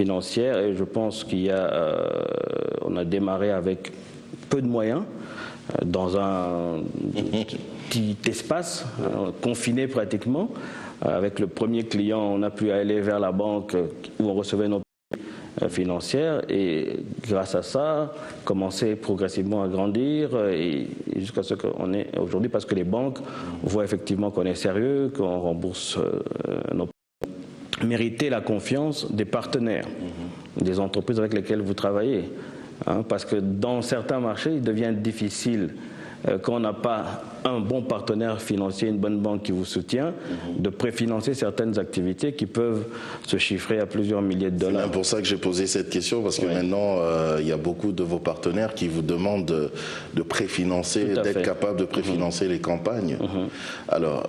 financière et je pense on a démarré avec peu de moyens dans un petit espace, confiné pratiquement. Avec le premier client, on a pu aller vers la banque où on recevait nos financières et grâce à ça, commencer progressivement à grandir et jusqu'à ce qu'on est aujourd'hui parce que les banques voient effectivement qu'on est sérieux, qu'on rembourse nos mériter la confiance des partenaires, des entreprises avec lesquelles vous travaillez. Parce que dans certains marchés, il devient difficile, quand on n'a pas un bon partenaire financier, une bonne banque qui vous soutient, de préfinancer certaines activités qui peuvent se chiffrer à plusieurs milliers de dollars. C'est même pour ça que j'ai posé cette question, parce que maintenant, il y a beaucoup de vos partenaires qui vous demandent de préfinancer, d'être capable de préfinancer les campagnes. Alors,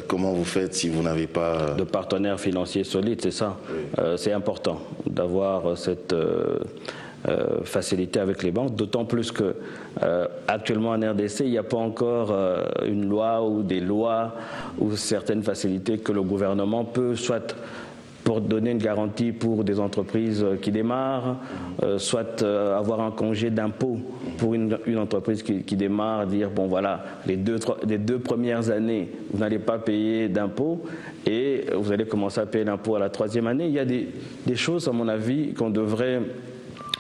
comment vous faites si vous n'avez pas... De partenaires financiers solides, c'est ça. C'est important d'avoir cette... facilité avec les banques, d'autant plus que actuellement en RDC, il n'y a pas encore une loi ou des lois ou certaines facilités que le gouvernement peut, soit pour donner une garantie pour des entreprises qui démarrent, soit avoir un congé d'impôt pour une entreprise qui démarre, dire bon voilà, les deux premières années, vous n'allez pas payer d'impôt et vous allez commencer à payer l'impôt à la troisième année. Il y a des choses, à mon avis, qu'on devrait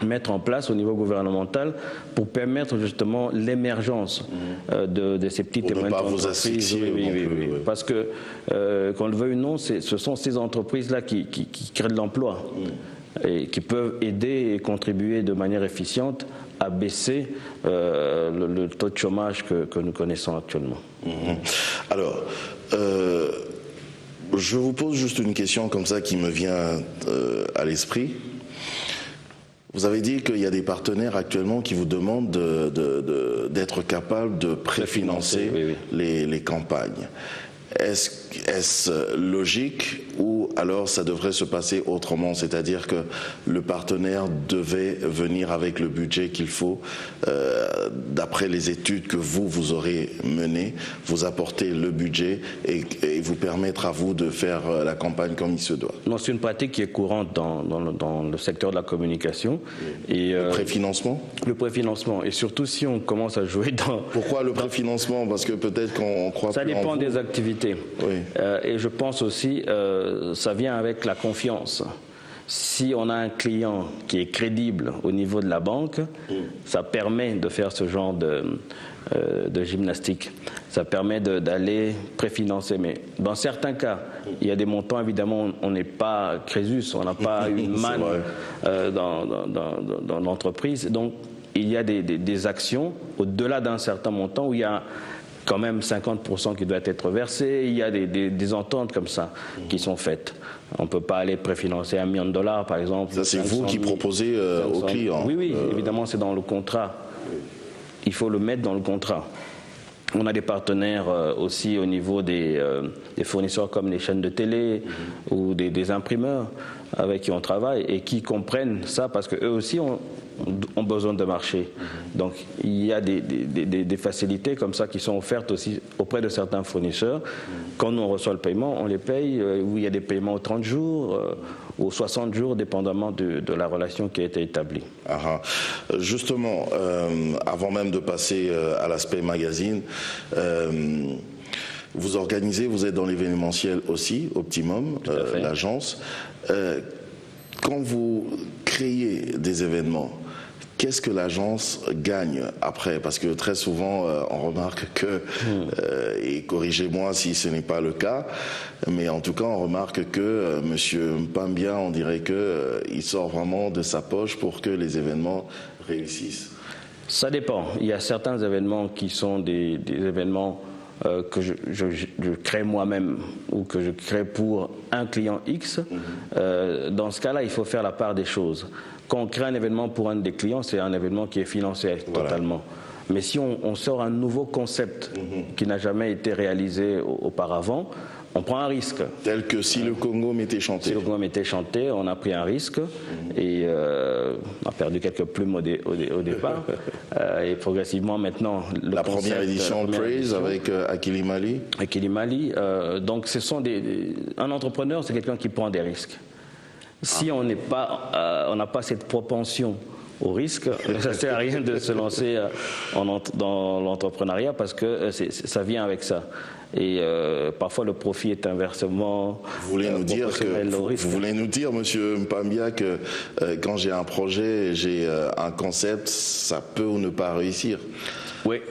mettre en place au niveau gouvernemental pour permettre justement l'émergence de ces petites et moyennes entreprises. Oui. Parce que, qu'on le veuille ou non, ce sont ces entreprises-là qui créent de l'emploi et qui peuvent aider et contribuer de manière efficiente à baisser le taux de chômage que nous connaissons actuellement. Alors, je vous pose juste une question comme ça qui me vient à l'esprit. Vous avez dit qu'il y a des partenaires actuellement qui vous demandent d'être capable de préfinancer les campagnes. Est-ce logique ou alors ça devrait se passer autrement, c'est-à-dire que le partenaire devait venir avec le budget qu'il faut, d'après les études que vous aurez menées, vous apporter le budget et vous permettre à vous de faire la campagne comme il se doit? Non, c'est une pratique qui est courante dans le secteur de la communication. Et, le préfinancement? Le préfinancement, et surtout si on commence à jouer dans... Pourquoi le préfinancement? Parce que peut-être qu'on croit ça plus dépend en vous. des activités. Et je pense aussi, ça vient avec la confiance. Si on a un client qui est crédible au niveau de la banque, ça permet de faire ce genre de gymnastique. Ça permet d'aller préfinancer. Mais dans certains cas, il y a des montants, évidemment, on n'est pas Crésus, on n'a pas une manne dans l'entreprise. Donc, il y a des actions au-delà d'un certain montant où il y a quand même 50% qui doit être versé. Il y a des ententes comme ça qui sont faites. On ne peut pas aller préfinancer $1 million, par exemple. Ça, c'est vous qui proposez aux clients? Oui, évidemment, c'est dans le contrat. Il faut le mettre dans le contrat. On a des partenaires aussi au niveau des fournisseurs comme les chaînes de télé ou des imprimeurs avec qui on travaille et qui comprennent ça parce qu'eux aussi ont besoin de marché. Donc il y a des facilités comme ça qui sont offertes aussi auprès de certains fournisseurs. Quand on reçoit le paiement, on les paye, où il y a des paiements aux 30 jours, aux 60 jours, dépendamment de la relation qui a été établie. Justement, avant même de passer à l'aspect magazine, vous organisez, vous êtes dans l'événementiel aussi, Optimum, l'agence. Quand vous créez des événements, qu'est-ce que l'agence gagne après? Parce que très souvent, on remarque que, et corrigez-moi si ce n'est pas le cas, mais en tout cas, on remarque que Monsieur Mpambia, on dirait qu'il sort vraiment de sa poche pour que les événements réussissent. Ça dépend. Il y a certains événements qui sont des événements que je crée moi-même ou que je crée pour un client X. Dans ce cas-là, il faut faire la part des choses. Quand on crée un événement pour un des clients, c'est un événement qui est financé totalement. Mais si on sort un nouveau concept qui n'a jamais été réalisé auparavant, on prend un risque. Tel que si le Congo m'était chanté. Si le Congo m'était chanté, on a pris un risque et on a perdu quelques plumes au départ. Et progressivement maintenant... La première édition Praise avec Akilimali. Akilimali. Donc ce sont un entrepreneur, c'est quelqu'un qui prend des risques. Si on n'a pas cette propension au risque, ça ne sert à rien de se lancer dans l'entrepreneuriat parce que ça vient avec ça. Et parfois le profit est inversement proportionnel au risque. Vous voulez nous dire, Monsieur Mpambia, que quand j'ai un projet, j'ai un concept, ça peut ou ne pas réussir? Oui.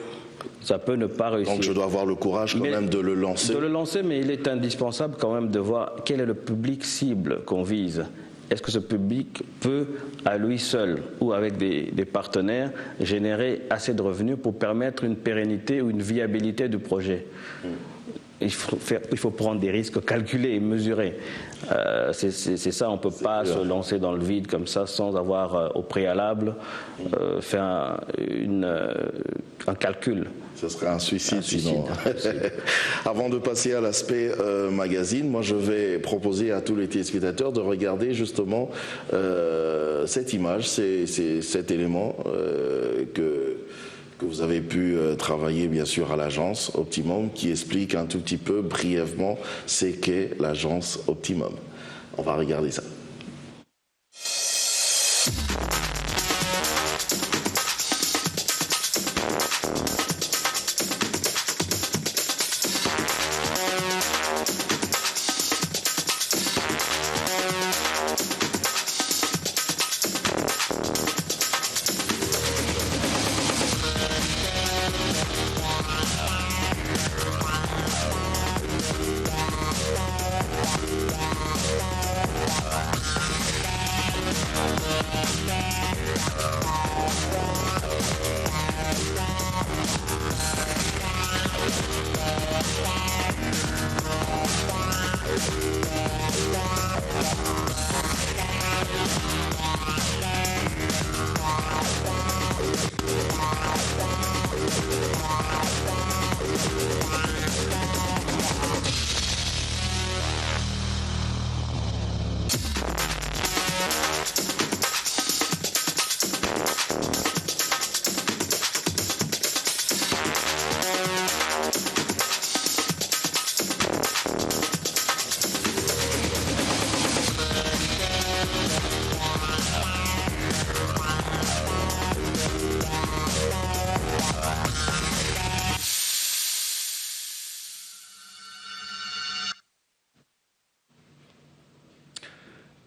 Ça peut ne pas réussir. Donc je dois avoir le courage quand même de le lancer. De le lancer, mais il est indispensable quand même de voir quel est le public cible qu'on vise. Est-ce que ce public peut, à lui seul ou avec des partenaires, générer assez de revenus pour permettre une pérennité ou une viabilité du projet? Il faut prendre des risques calculés et mesurés. C'est ça, on ne peut pas se lancer dans le vide comme ça sans avoir au préalable fait un calcul. Ce serait un suicide sinon. Avant de passer à l'aspect magazine, moi je vais proposer à tous les téléspectateurs de regarder justement cette image, cet élément que vous avez pu travailler bien sûr à l'agence Optimum, qui explique un tout petit peu brièvement ce qu'est l'agence Optimum. On va regarder ça.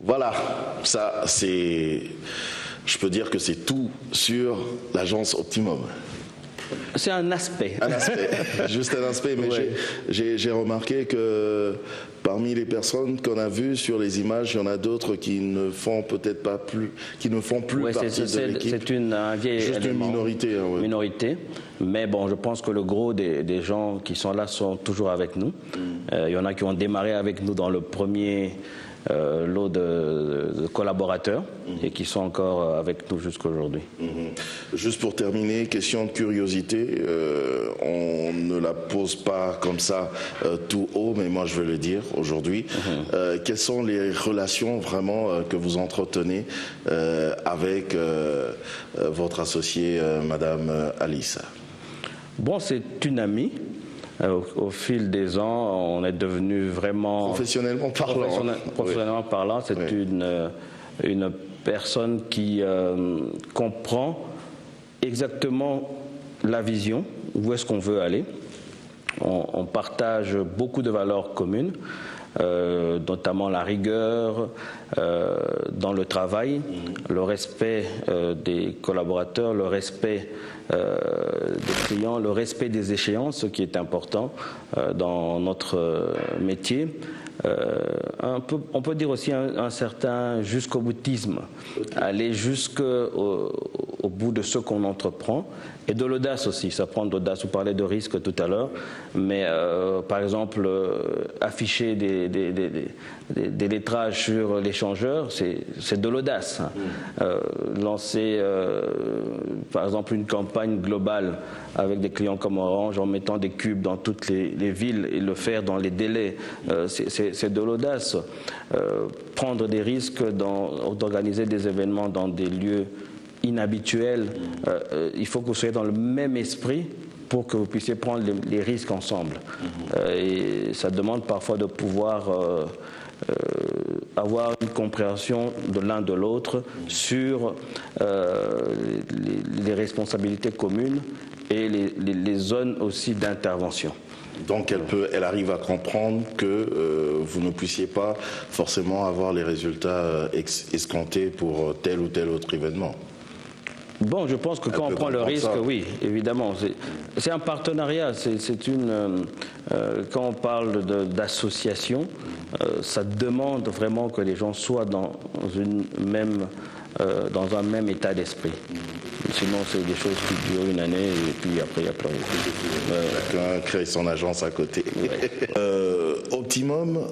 Voilà, ça c'est, je peux dire que c'est tout sur l'agence Optimum. C'est un aspect. Un aspect, juste un aspect, mais ouais. J'ai remarqué que parmi les personnes qu'on a vues sur les images, il y en a d'autres qui ne font peut-être pas plus, qui ne font plus partie de l'équipe. C'est un vieil juste élément, une minorité. Hein, ouais. Minorité, mais bon, je pense que le gros des gens qui sont là sont toujours avec nous. Il y en a qui ont démarré avec nous dans le premier lot de collaborateurs et qui sont encore avec nous jusqu'à aujourd'hui. Juste pour terminer, question de curiosité, on ne la pose pas comme ça tout haut, mais moi je vais le dire aujourd'hui. Quelles sont les relations vraiment que vous entretenez avec votre associée, Madame Alice? Bon, c'est une amie. Au fil des ans, on est devenu vraiment... Professionnellement parlant. Professionnellement parlant, c'est une personne qui comprend exactement la vision, où est-ce qu'on veut aller. On partage beaucoup de valeurs communes, notamment la rigueur dans le travail, le respect des collaborateurs, le respect des clients, le respect des échéances, ce qui est important dans notre métier. On peut dire aussi un certain jusqu'au-boutisme, aller jusqu'au bout de ce qu'on entreprend, et de l'audace aussi. Ça prend de l'audace. Vous parlez de risque tout à l'heure, mais par exemple, afficher des lettrages sur l'échangeur, c'est de l'audace. Lancer, par exemple, une campagne globale avec des clients comme Orange en mettant des cubes dans toutes les villes et le faire dans les délais, c'est de l'audace. Prendre des risques d'organiser des événements dans des lieux inhabituels, il faut que vous soyez dans le même esprit pour que vous puissiez prendre les risques ensemble. Et ça demande parfois de pouvoir avoir une compréhension de l'un de l'autre sur les responsabilités communes et les zones aussi d'intervention. Donc elle arrive à comprendre que vous ne puissiez pas forcément avoir les résultats escomptés pour tel ou tel autre événement. Bon, je pense que quand on prend le risque, oui, évidemment. C'est un partenariat. Quand on parle d'association, ça demande vraiment que les gens soient dans un même état d'esprit. Sinon, c'est des choses qui durent une année et puis après, il n'y a plus rien. Chacun crée son agence à côté. Ouais. Optimum,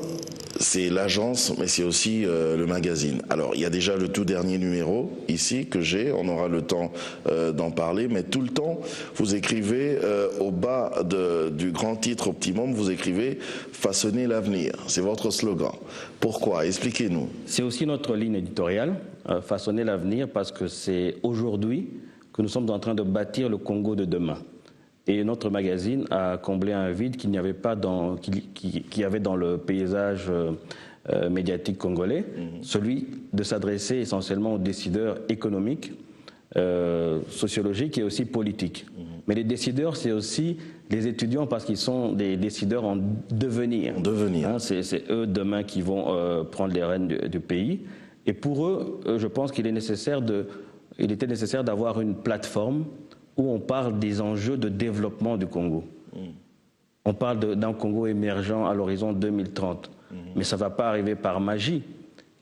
c'est l'agence, mais c'est aussi le magazine. Alors, il y a déjà le tout dernier numéro ici que j'ai, on aura le temps d'en parler, mais tout le temps, vous écrivez au bas du grand titre Optimum, vous écrivez « Façonner l'avenir ». C'est votre slogan. Pourquoi? Expliquez-nous. C'est aussi notre ligne éditoriale, façonner l'avenir, parce que c'est aujourd'hui que nous sommes en train de bâtir le Congo de demain. Et notre magazine a comblé un vide qu'il n'y avait pas qu'il y avait dans le paysage médiatique congolais, celui de s'adresser essentiellement aux décideurs économiques, sociologiques et aussi politiques. Mais les décideurs, c'est aussi les étudiants parce qu'ils sont des décideurs en devenir. Hein, c'est eux demain qui vont prendre les rênes du pays. Et pour eux, je pense qu'il était nécessaire d'avoir une plateforme où on parle des enjeux de développement du Congo. On parle d'un Congo émergent à l'horizon 2030. Mais ça ne va pas arriver par magie.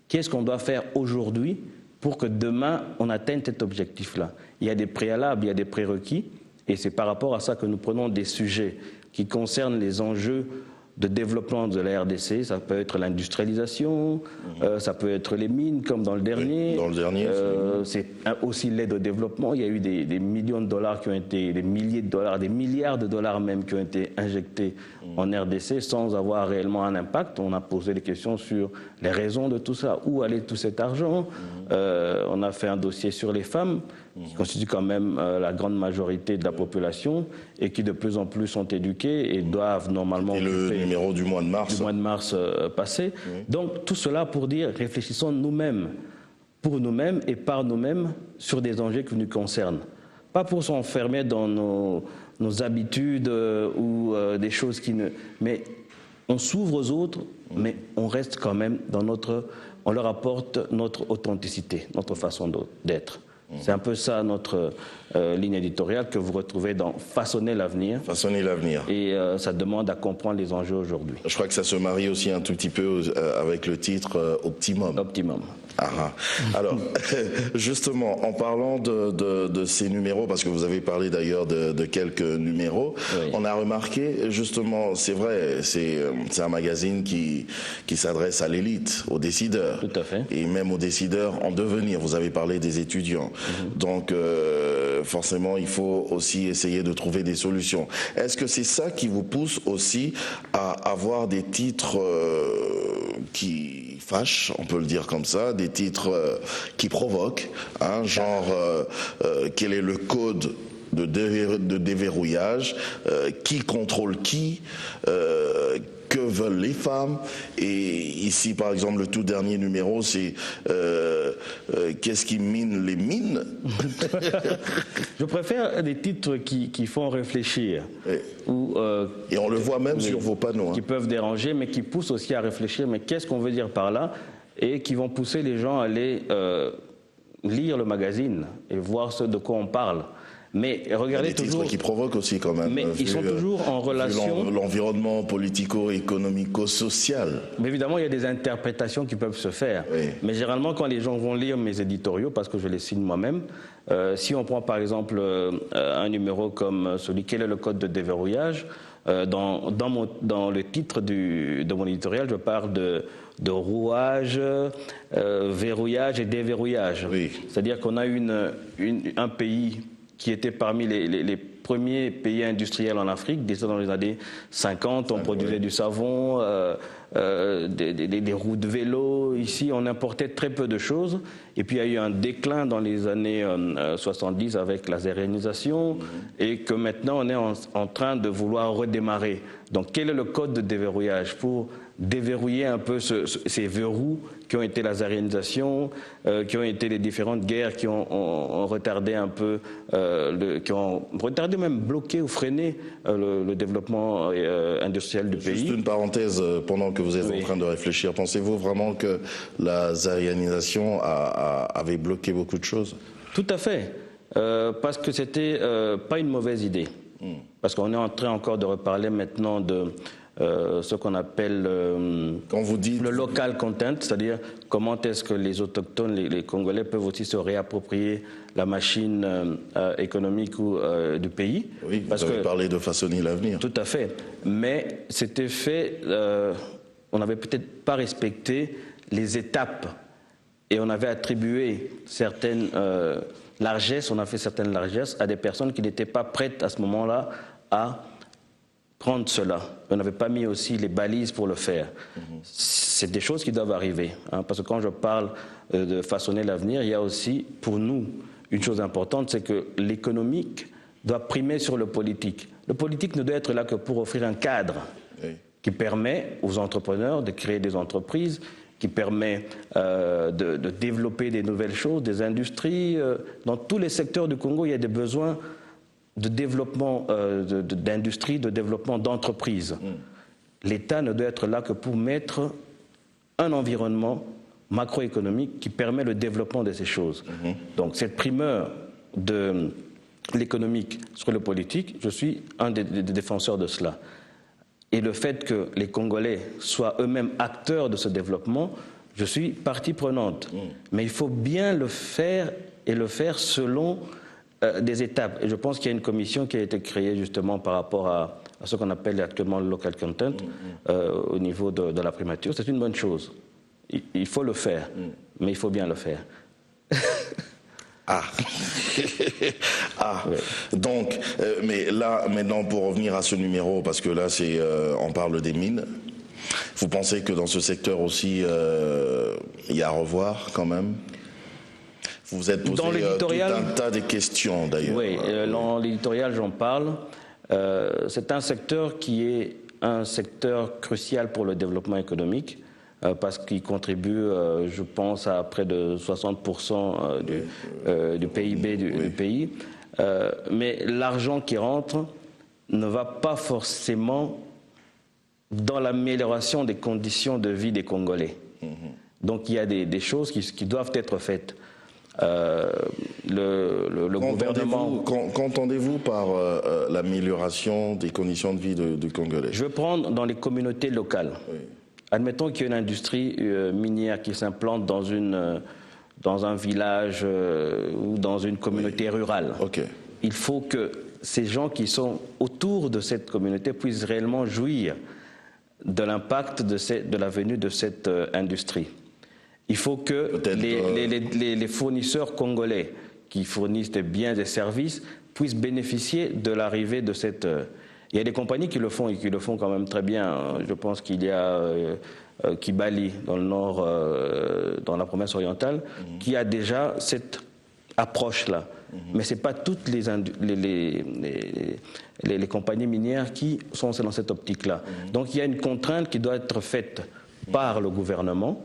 Qu'est-ce qu'on doit faire aujourd'hui pour que demain, on atteigne cet objectif-là? Il y a des préalables, il y a des prérequis. Et c'est par rapport à ça que nous prenons des sujets qui concernent les enjeux de développement de la RDC. Ça peut être l'industrialisation, ça peut être les mines, comme dans le dernier. Oui, dans le dernier, c'est aussi l'aide au développement. Il y a eu des millions de dollars qui ont été, des milliers de dollars, des milliards de dollars même qui ont été injectés en RDC sans avoir réellement un impact. On a posé des questions sur les raisons de tout ça, où allait tout cet argent. On a fait un dossier sur les femmes, qui constituent quand même la grande majorité de la population et qui de plus en plus sont éduquées et doivent normalement... Et le numéro du mois de mars. Du mois de mars passé. Donc tout cela pour dire, réfléchissons nous-mêmes, pour nous-mêmes et par nous-mêmes sur des enjeux qui nous concernent. Pas pour s'enfermer dans nos habitudes ou des choses qui ne... Mais on s'ouvre aux autres, mais on reste quand même dans on leur apporte notre authenticité, notre façon d'être. C'est un peu ça notre ligne éditoriale que vous retrouvez dans Façonner l'avenir. Façonner l'avenir. Et ça demande à comprendre les enjeux aujourd'hui. Je crois que ça se marie aussi un tout petit peu avec le titre Optimum. Optimum. Alors, justement, en parlant de ces numéros, parce que vous avez parlé d'ailleurs de quelques numéros, oui. On a remarqué, justement, c'est vrai, c'est un magazine qui s'adresse à l'élite, aux décideurs. Tout à fait. Et même aux décideurs en devenir. Vous avez parlé des étudiants. Donc, forcément, il faut aussi essayer de trouver des solutions. Est-ce que c'est ça qui vous pousse aussi à avoir des titres qui fâchent, on peut le dire comme ça, des titres qui provoquent, hein, genre quel est le code de déverrouillage, qui contrôle qui, que veulent les femmes, et ici par exemple le tout dernier numéro c'est qu'est-ce qui mine les mines. Je préfère des titres qui font réfléchir. Et on le voit même sur vos panneaux. Qui peuvent déranger mais qui poussent aussi à réfléchir, mais qu'est-ce qu'on veut dire par là, et qui vont pousser les gens à aller lire le magazine et voir ce de quoi on parle. Mais regardez toujours... Des titres qui provoquent aussi quand même. Mais ils sont toujours en relation... L'environnement politico-économico-social. Mais évidemment, il y a des interprétations qui peuvent se faire. Oui. Mais généralement, quand les gens vont lire mes éditoriaux, parce que je les signe moi-même, si on prend par exemple un numéro comme celui « Quel est le code de déverrouillage ?», dans le titre de mon éditorial, je parle de rouage, verrouillage et déverrouillage. Oui. C'est-à-dire qu'on a un pays qui était parmi les premiers pays industriels en Afrique. Déjà dans les années 50, on produisait du savon, des roues de vélo. Ici, on importait très peu de choses. Et puis, il y a eu un déclin dans les années 70 avec la zérénisation, et que maintenant, on est en train de vouloir redémarrer. Donc, quel est le code de déverrouillage pour déverrouiller un peu ces verrous qui ont été la zaréanisation, qui ont été les différentes guerres qui ont retardé un peu, qui ont retardé, même bloqué ou freiné le développement industriel du pays. Juste une parenthèse, pendant que vous êtes en train de réfléchir, pensez-vous vraiment que la zaréanisation avait bloqué beaucoup de choses? Tout à fait, parce que c'était pas une mauvaise idée. Parce qu'on est en train encore de reparler maintenant de ce qu'on appelle quand vous dites... le local content, c'est-à-dire comment est-ce que les autochtones, les Congolais peuvent aussi se réapproprier la machine économique du pays. Oui, vous avez parlé de façonner l'avenir. Tout à fait, mais c'était fait, on n'avait peut-être pas respecté les étapes et on avait attribué certaines largesses, on a fait certaines largesses à des personnes qui n'étaient pas prêtes à ce moment-là à prendre cela. On n'avait pas mis aussi les balises pour le faire. C'est des choses qui doivent arriver, hein, parce que quand je parle de façonner l'avenir, il y a aussi pour nous une chose importante, c'est que l'économique doit primer sur le politique. Le politique ne doit être là que pour offrir un cadre qui permet aux entrepreneurs de créer des entreprises, qui permet de développer des nouvelles choses, des industries. Dans tous les secteurs du Congo, il y a des besoins de développement d'industrie, de développement d'entreprises. L'État ne doit être là que pour mettre un environnement macroéconomique qui permet le développement de ces choses. Donc cette primeur de l'économique sur le politique, je suis un des défenseurs de cela. Et le fait que les Congolais soient eux-mêmes acteurs de ce développement, je suis partie prenante. Mais il faut bien le faire et le faire selon des étapes. Et je pense qu'il y a une commission qui a été créée justement par rapport à ce qu'on appelle actuellement le local content au niveau de la primature. C'est une bonne chose. Il faut le faire, mais il faut bien le faire. Ah, ouais. Donc, mais là, maintenant, pour revenir à ce numéro, parce que là, on parle des mines, vous pensez que dans ce secteur aussi, il y a à revoir quand même? Vous vous êtes posé tout un tas de questions d'ailleurs. Oui, dans l'éditorial, j'en parle. C'est un secteur qui est un secteur crucial pour le développement économique parce qu'il contribue, je pense, à près de 60% du PIB du pays. Mais l'argent qui rentre ne va pas forcément dans l'amélioration des conditions de vie des Congolais. Donc il y a des choses qui doivent être faites. Le gouvernement... Qu'entendez-vous par l'amélioration des conditions de vie du Congolais? Je vais prendre dans les communautés locales. Oui. Admettons qu'il y a une industrie minière qui s'implante dans un village ou dans une communauté rurale. Il faut que ces gens qui sont autour de cette communauté puissent réellement jouir de l'impact de la venue de cette industrie. Il faut que les fournisseurs congolais qui fournissent des biens et services puissent bénéficier de l'arrivée de cette... Il y a des compagnies qui le font et qui le font quand même très bien. Je pense qu'il y a Kibali dans le nord, dans la province orientale, qui a déjà cette approche-là. Mais ce n'est pas toutes les compagnies minières qui sont dans cette optique-là. Donc il y a une contrainte qui doit être faite par le gouvernement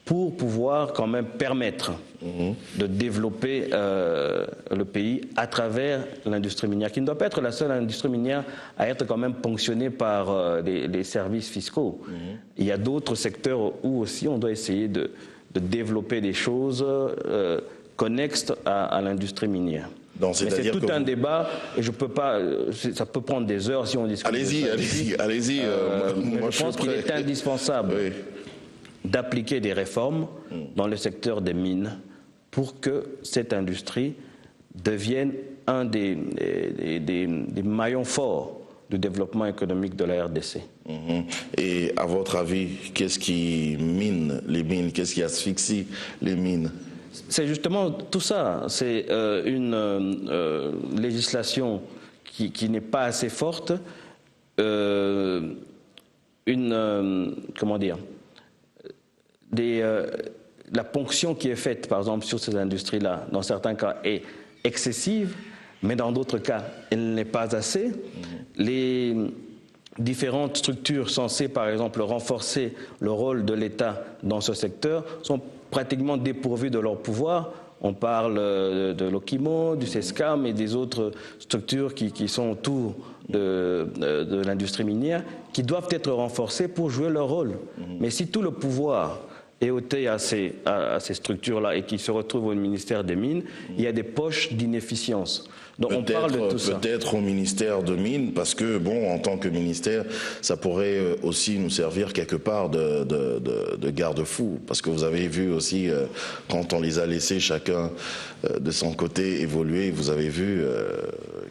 pour pouvoir quand même permettre de développer le pays à travers l'industrie minière, qui ne doit pas être la seule industrie minière à être quand même ponctionnée par les services fiscaux. Il y a d'autres secteurs où aussi on doit essayer de développer des choses connexes à l'industrie minière. Mais c'est tout un débat et je peux pas. Ça peut prendre des heures si on discute. Allez-y. Je pense qu'il est indispensable d'appliquer des réformes dans le secteur des mines pour que cette industrie devienne un des maillons forts du développement économique de la RDC. Et à votre avis, qu'est-ce qui mine les mines? Qu'est-ce qui asphyxie les mines? C'est justement tout ça. C'est une législation qui n'est pas assez forte, comment dire, la ponction qui est faite, par exemple, sur ces industries-là, dans certains cas, est excessive, mais dans d'autres cas, elle n'est pas assez. Les différentes structures censées, par exemple, renforcer le rôle de l'État dans ce secteur sont pratiquement dépourvues de leur pouvoir. On parle de l'OKIMO, du CESCAM et des autres structures qui sont autour de l'industrie minière, qui doivent être renforcées pour jouer leur rôle. Mais si tout le pouvoir est ôté à ces structures-là et qui se retrouvent au ministère des Mines, il y a des poches d'inefficience. Donc on parle de tout ça. Peut-être au ministère de Mines, parce que, bon, en tant que ministère, ça pourrait aussi nous servir quelque part de garde-fou. Parce que vous avez vu aussi, quand on les a laissés chacun de son côté évoluer, vous avez vu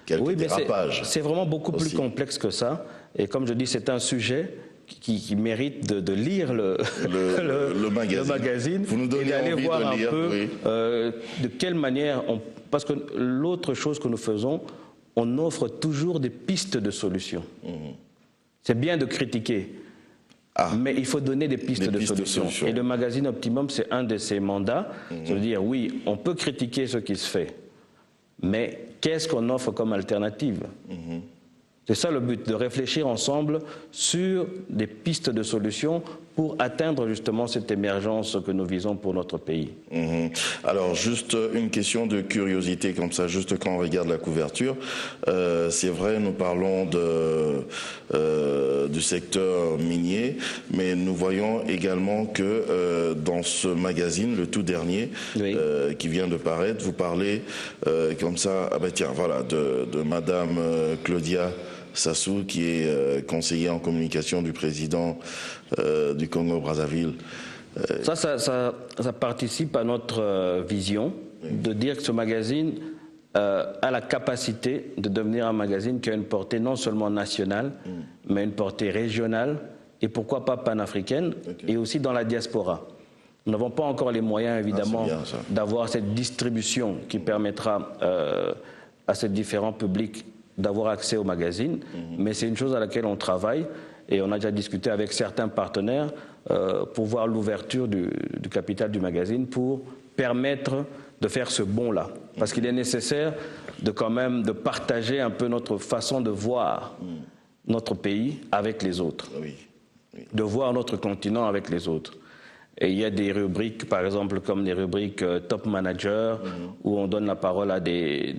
quelques dérapages. C'est vraiment beaucoup plus complexe que ça. Et comme je dis, c'est un sujet qui mérite de lire le magazine Vous nous donnez et d'aller voir de lire, un peu de quelle manière parce que l'autre chose que nous faisons, on offre toujours des pistes de solutions. C'est bien de critiquer, mais il faut donner des pistes de solutions. Et le magazine Optimum, c'est un de ses mandats, c'est de dire oui, on peut critiquer ce qui se fait, mais qu'est-ce qu'on offre comme alternative? C'est ça le but, de réfléchir ensemble sur des pistes de solutions pour atteindre justement cette émergence que nous visons pour notre pays. Alors, juste une question de curiosité comme ça, juste quand on regarde la couverture. C'est vrai, nous parlons du secteur minier, mais nous voyons également que dans ce magazine, le tout dernier, qui vient de paraître, vous parlez comme ça, tiens, voilà, de Madame Claudia Sassou, qui est conseiller en communication du président du Congo-Brazzaville. Ça participe à notre vision de dire que ce magazine a la capacité de devenir un magazine qui a une portée non seulement nationale, mais une portée régionale et pourquoi pas panafricaine, et aussi dans la diaspora. Nous n'avons pas encore les moyens, évidemment, d'avoir cette distribution qui permettra à ces différents publics d'avoir accès au magazine, mais c'est une chose à laquelle on travaille et on a déjà discuté avec certains partenaires pour voir l'ouverture du capital du magazine pour permettre de faire ce bond-là. Parce qu'il est nécessaire de quand même de partager un peu notre façon de voir notre pays avec les autres, de voir notre continent avec les autres. Et il y a des rubriques, par exemple, comme des rubriques Top Manager, où on donne la parole à des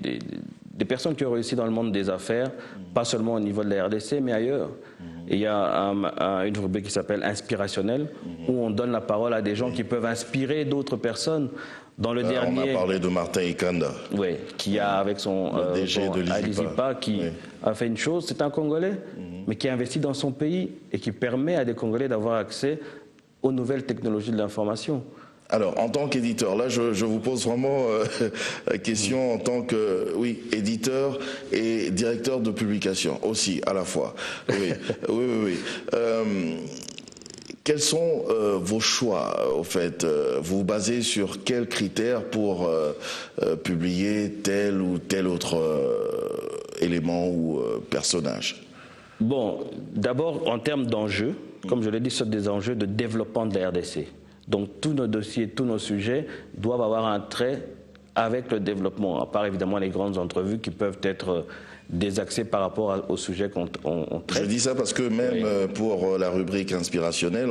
personnes qui ont réussi dans le monde des affaires, pas seulement au niveau de la RDC, mais ailleurs. Et il y a une rubrique qui s'appelle Inspirationnel, où on donne la parole à des gens qui peuvent inspirer d'autres personnes. Dans le dernier, on a parlé de Martin Ikanda. Oui, qui a avec son DG de Alizipa, qui a fait une chose, c'est un Congolais, mais qui a investi dans son pays et qui permet à des Congolais d'avoir accès aux nouvelles technologies de l'information. Alors, en tant qu'éditeur, là, je vous pose vraiment la question en tant que, éditeur et directeur de publication aussi, à la fois. Oui. Quels sont vos choix, au fait? Vous vous basez sur quels critères pour publier tel ou tel autre élément ou personnage? Bon, d'abord, en termes d'enjeux, comme je l'ai dit, ce sont des enjeux de développement de la RDC. Donc tous nos dossiers, tous nos sujets doivent avoir un trait avec le développement, à part évidemment les grandes entrevues qui peuvent être désaxées par rapport au sujet qu'on traite. Je dis ça parce que même pour la rubrique inspirationnelle,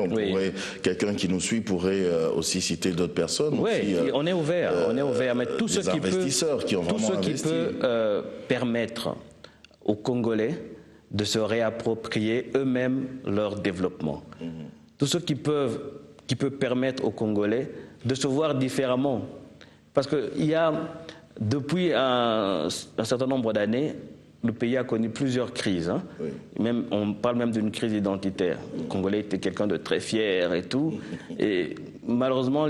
quelqu'un qui nous suit pourrait aussi citer d'autres personnes. Oui, on est ouvert, mais tout ce qui peut permettre aux Congolais de se réapproprier eux-mêmes leur développement. Tout ce qui peut permettre aux Congolais de se voir différemment. Parce qu'il y a, depuis un certain nombre d'années, le pays a connu plusieurs crises. On parle même d'une crise identitaire. Le Congolais était quelqu'un de très fier et tout. Et malheureusement,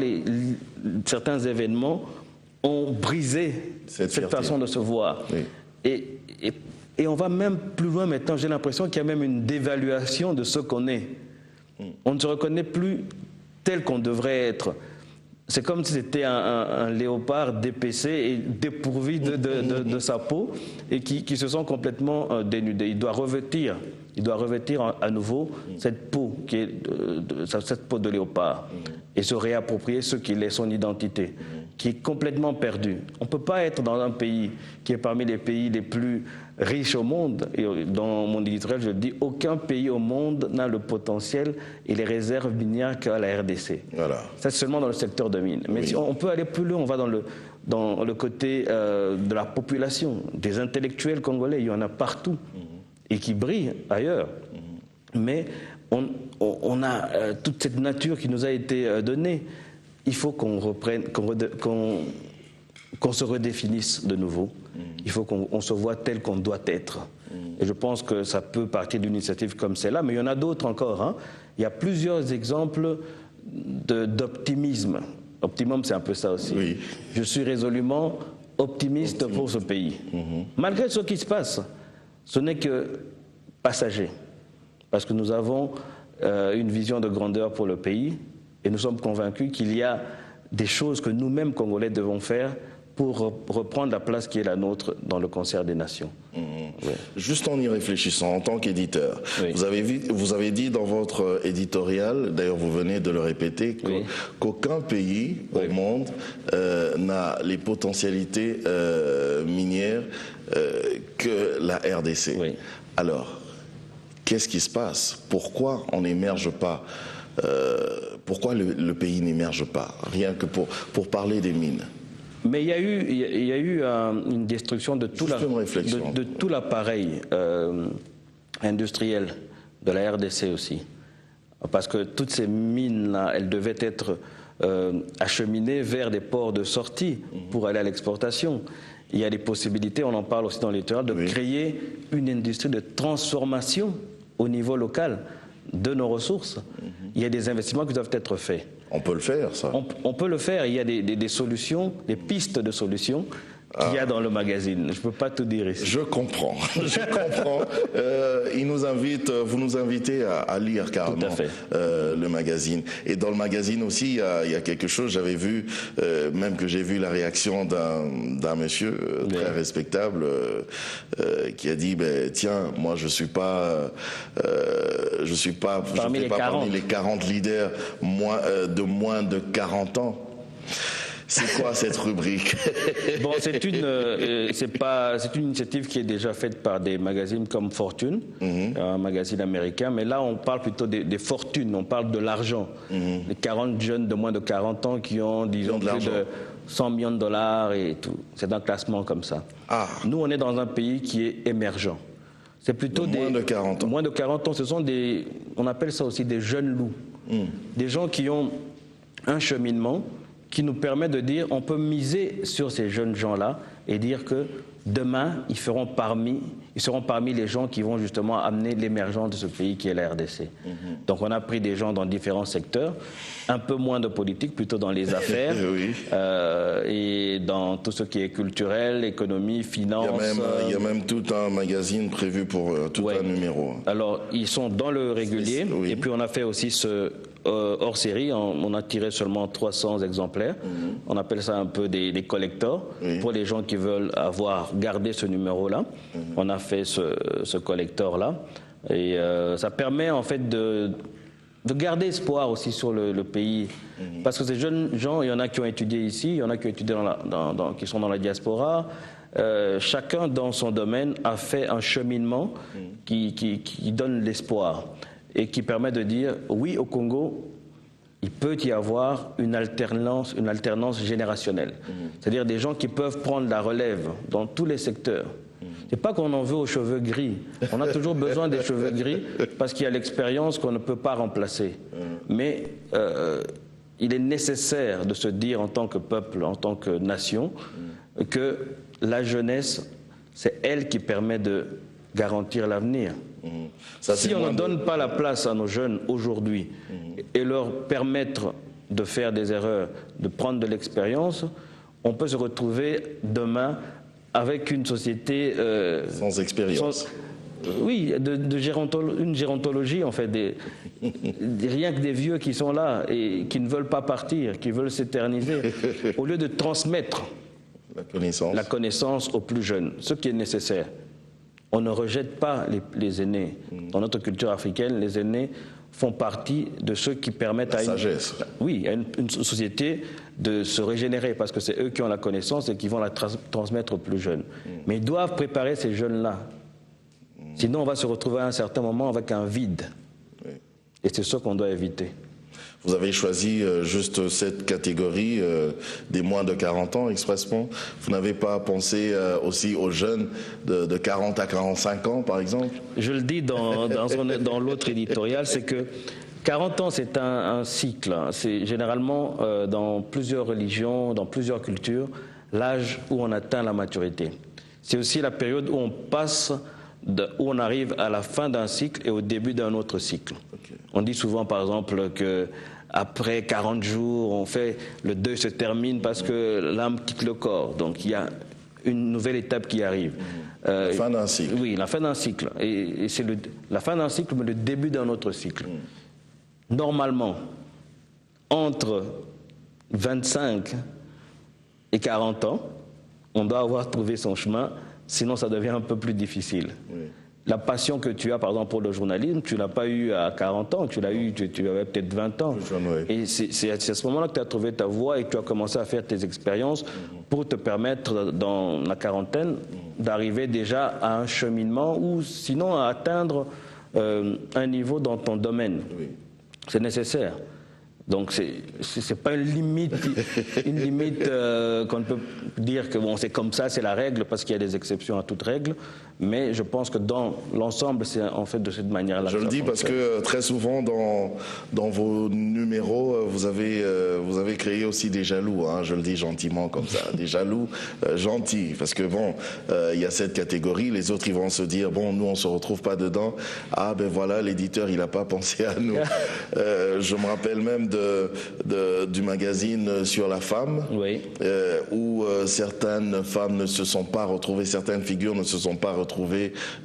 certains événements ont brisé cette façon de se voir. Et on va même plus loin maintenant. J'ai l'impression qu'il y a même une dévaluation de ce qu'on est. On ne se reconnaît plus tel qu'on devrait être. C'est comme si c'était un léopard dépecé et dépourvu de sa peau et qui se sent complètement dénudé. Il doit revêtir à nouveau cette peau qui est cette peau de léopard et se réapproprier ce qu'il est, son identité. qui est complètement perdu. On ne peut pas être dans un pays qui est parmi les pays les plus riches au monde. Et dans mon éditorial, je le dis, aucun pays au monde n'a le potentiel et les réserves minières qu'à la RDC. Voilà. Ça, c'est seulement dans le secteur de mines. Mais si on peut aller plus loin, on va dans le côté de la population, des intellectuels congolais, il y en a partout et qui brillent ailleurs. Mais on a toute cette nature qui nous a été donnée. Il faut qu'on reprenne, qu'on se redéfinisse de nouveau. Il faut qu'on se voit tel qu'on doit être. Et je pense que ça peut partir d'une initiative comme celle-là, mais il y en a d'autres encore. Hein. Il y a plusieurs exemples d'optimisme. Optimum, c'est un peu ça aussi. Oui. Je suis résolument optimiste pour ce pays. Malgré ce qui se passe, ce n'est que passager. Parce que nous avons une vision de grandeur pour le pays et nous sommes convaincus qu'il y a des choses que nous-mêmes, Congolais, devons faire pour reprendre la place qui est la nôtre dans le concert des nations. Ouais. Juste en y réfléchissant, en tant qu'éditeur, vous avez dit dans votre éditorial, d'ailleurs vous venez de le répéter, qu'aucun pays au monde n'a les potentialités minières que la RDC. Alors, qu'est-ce qui se passe? Pourquoi on n'émerge pas? Pourquoi le pays n'émerge pas? Rien que pour parler des mines. Mais il y a eu une destruction de tout l'appareil industriel de la RDC aussi. Parce que toutes ces mines-là, elles devaient être acheminées vers des ports de sortie pour aller à l'exportation. Il y a des possibilités, on en parle aussi dans l'éditorial, de créer une industrie de transformation au niveau local de nos ressources. Il y a des investissements qui doivent être faits. On peut le faire, ça. On peut le faire. Il y a des solutions, des pistes de solutions qu'il y a dans le magazine. Je ne peux pas tout dire ici. Je comprends. Je comprends. Vous nous invitez à lire carrément le magazine. Et dans le magazine aussi, il y a quelque chose, j'avais vu, même que j'ai vu la réaction d'un monsieur très respectable qui a dit, tiens, moi je suis pas parmi les 40 leaders de moins de 40 ans. C'est quoi cette rubrique? Bon, c'est une initiative qui est déjà faite par des magazines comme Fortune, un magazine américain, mais là on parle plutôt des fortunes, on parle de l'argent. Les 40 jeunes de moins de 40 ans qui ont, disons, plus de 100 millions de dollars et tout. C'est un classement comme ça. Nous, on est dans un pays qui est émergent. C'est plutôt moins de 40 ans. Moins de 40 ans, ce sont on appelle ça aussi des jeunes loups. Des gens qui ont un cheminement qui nous permet de dire on peut miser sur ces jeunes gens-là et dire que demain, ils seront parmi les gens qui vont justement amener l'émergence de ce pays qui est la RDC. Donc on a pris des gens dans différents secteurs, un peu moins de politique, plutôt dans les affaires et dans tout ce qui est culturel, économie, finance. Il y a même tout un magazine prévu pour tout un numéro. Alors ils sont dans le régulier et puis on a fait aussi ce hors série, on a tiré seulement 300 exemplaires. On appelle ça un peu des collectors pour les gens qui veulent garder ce numéro-là. On a fait ce collector-là et ça permet en fait de garder espoir aussi sur le pays. Parce que ces jeunes gens, il y en a qui ont étudié ici, il y en a qui ont étudié qui sont dans la diaspora. Chacun dans son domaine a fait un cheminement qui donne l'espoir et qui permet de dire oui, au Congo, il peut y avoir une alternance générationnelle. C'est-à-dire des gens qui peuvent prendre la relève dans tous les secteurs. C'est pas qu'on en veut aux cheveux gris. On a toujours besoin des cheveux gris parce qu'il y a l'expérience qu'on ne peut pas remplacer. Mais il est nécessaire de se dire en tant que peuple, en tant que nation, que la jeunesse, c'est elle qui permet de garantir l'avenir. Si on ne donne pas la place à nos jeunes aujourd'hui et leur permettre de faire des erreurs, de prendre de l'expérience, on peut se retrouver demain avec une société sans expérience. Oui, une gérontologie en fait, rien que des vieux qui sont là et qui ne veulent pas partir, qui veulent s'éterniser, au lieu de transmettre la connaissance aux plus jeunes, ce qui est nécessaire. On ne rejette pas les aînés. Dans notre culture africaine, les aînés font partie de ceux qui permettent à une société de se régénérer, parce que c'est eux qui ont la connaissance et qui vont la transmettre aux plus jeunes. Mais ils doivent préparer ces jeunes-là. Sinon, on va se retrouver à un certain moment avec un vide. Et c'est ce qu'on doit éviter. Vous avez choisi juste cette catégorie des moins de 40 ans expressement. Vous n'avez pas pensé aussi aux jeunes de 40 à 45 ans, par exemple? Je le dis dans l'autre éditorial, c'est que 40 ans, c'est un cycle. C'est généralement, dans plusieurs religions, dans plusieurs cultures, l'âge où on atteint la maturité. C'est aussi la période où on passe, où on arrive à la fin d'un cycle et au début d'un autre cycle. Okay. On dit souvent, par exemple, que après 40 jours, le deuil se termine parce que l'âme quitte le corps. Donc il y a une nouvelle étape qui arrive. La fin d'un cycle. Oui, la fin d'un cycle. Et c'est la fin d'un cycle, mais le début d'un autre cycle. Normalement, entre 25 et 40 ans, on doit avoir trouvé son chemin, sinon ça devient un peu plus difficile. Oui. La passion que tu as, par exemple, pour le journalisme, tu ne l'as pas eu à 40 ans, tu l'as eu, tu avais peut-être 20 ans. Et c'est à ce moment-là que tu as trouvé ta voie et que tu as commencé à faire tes expériences pour te permettre, dans la quarantaine, d'arriver déjà à un cheminement ou sinon à atteindre un niveau dans ton domaine. Oui. C'est nécessaire. Donc c'est pas une limite qu'on ne peut dire que bon, c'est comme ça, c'est la règle, parce qu'il y a des exceptions à toute règle. Mais je pense que dans l'ensemble, c'est en fait de cette manière-là. Je le dis parce que très souvent dans vos numéros, vous avez créé aussi des jaloux. Hein, je le dis gentiment comme ça, des jaloux gentils, parce que bon, il y a cette catégorie, les autres ils vont se dire bon, nous on se retrouve pas dedans. Ah ben voilà, l'éditeur il a pas pensé à nous. Je me rappelle même du magazine sur la femme, oui. Où certaines femmes ne se sont pas retrouvées, certaines figures ne se sont pas retrouvées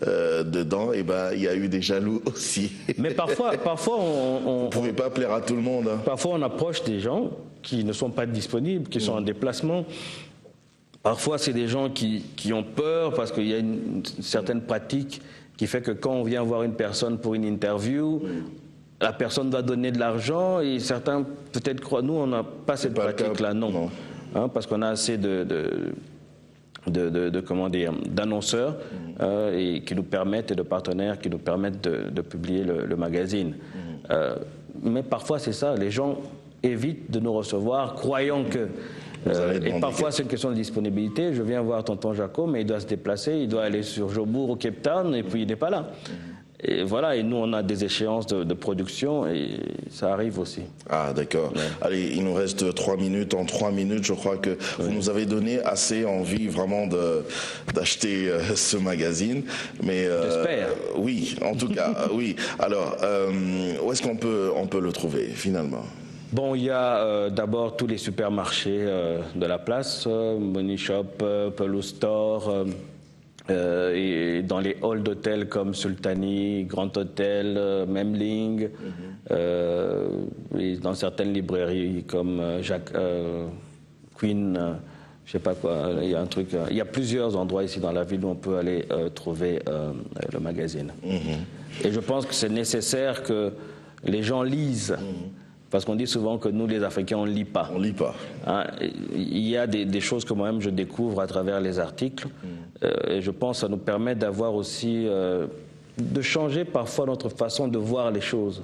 dedans, et ben il y a eu des jaloux aussi. Mais parfois on ne pouvait pas plaire à tout le monde. Hein. Parfois on approche des gens qui ne sont pas disponibles, qui sont en déplacement. Parfois c'est des gens qui ont peur parce qu'il y a une certaine pratique qui fait que quand on vient voir une personne pour une interview, la personne doit donner de l'argent et certains peut-être croient, nous on n'a pas cette pratique-là, non. Hein, parce qu'on a assez d'annonceurs et qui nous permettent, et de partenaires qui nous permettent de publier le magazine. Mais parfois c'est ça, les gens évitent de nous recevoir croyant que et parfois c'est une question de disponibilité. Je viens voir tonton Jaco, mais il doit se déplacer, il doit aller sur Jobourg ou Cape Town et puis il n'est pas là. Et voilà, et nous on a des échéances de production et ça arrive aussi. Ah d'accord. Ouais. Allez, il nous reste 3 minutes. En 3 minutes, je crois que vous nous avez donné assez envie vraiment d'acheter ce magazine. Mais j'espère. Oui, en tout cas, oui. Alors, où est-ce qu'on peut le trouver finalement? Bon, il y a d'abord tous les supermarchés de la place, Money Shop, Pelouse Store. Et dans les halls d'hôtels comme Sultani, Grand Hôtel, Memling, et dans certaines librairies comme Queen, je sais pas quoi, il y a un truc. Il y a plusieurs endroits ici dans la ville où on peut aller trouver le magazine. Et je pense que c'est nécessaire que les gens lisent. Parce qu'on dit souvent que nous, les Africains, on ne lit pas. On ne lit pas. Hein, il y a des choses que moi-même je découvre à travers les articles. Et je pense que ça nous permet d'avoir aussi, de changer parfois notre façon de voir les choses.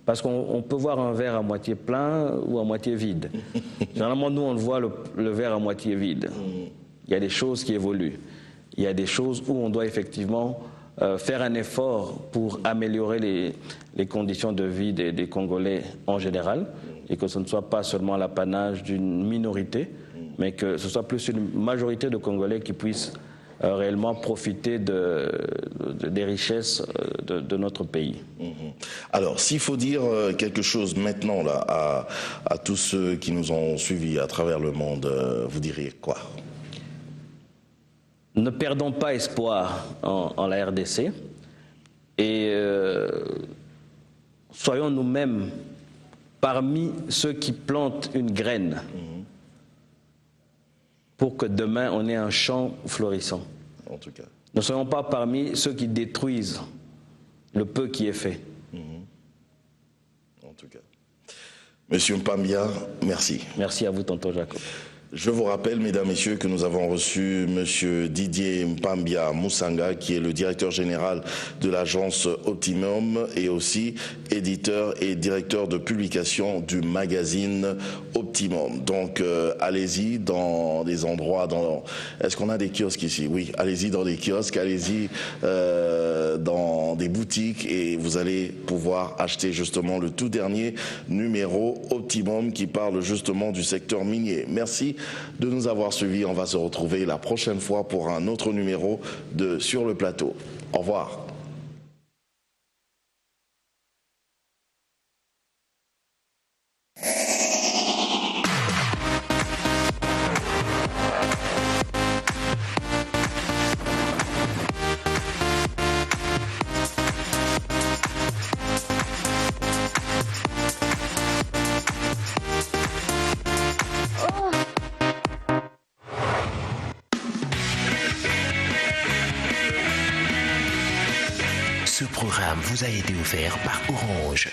Parce qu'on peut voir un verre à moitié plein ou à moitié vide. Généralement, nous, on voit le verre à moitié vide. Il y a des choses qui évoluent. Il y a des choses où on doit effectivement faire un effort pour améliorer les conditions de vie des Congolais en général, et que ce ne soit pas seulement l'apanage d'une minorité, mais que ce soit plus une majorité de Congolais qui puissent réellement profiter des richesses de notre pays. Alors, s'il faut dire quelque chose maintenant là, à tous ceux qui nous ont suivis à travers le monde, vous diriez quoi ? Ne perdons pas espoir en la RDC et soyons nous-mêmes parmi ceux qui plantent une graine pour que demain on ait un champ florissant. En tout cas. Ne soyons pas parmi ceux qui détruisent le peu qui est fait. En tout cas. Monsieur Mpambia, merci. Merci à vous, tonton Jacob. Je vous rappelle, mesdames, messieurs, que nous avons reçu monsieur Didier Mpambia Moussanga, qui est le directeur général de l'agence Optimum et aussi éditeur et directeur de publication du magazine Optimum. Donc, allez-y dans des endroits, est-ce qu'on a des kiosques ici? Oui, allez-y dans des kiosques, allez-y dans des boutiques et vous allez pouvoir acheter justement le tout dernier numéro Optimum qui parle justement du secteur minier. Merci de nous avoir suivis. On va se retrouver la prochaine fois pour un autre numéro de Sur le plateau. Au revoir. Ce programme vous a été offert par Orange.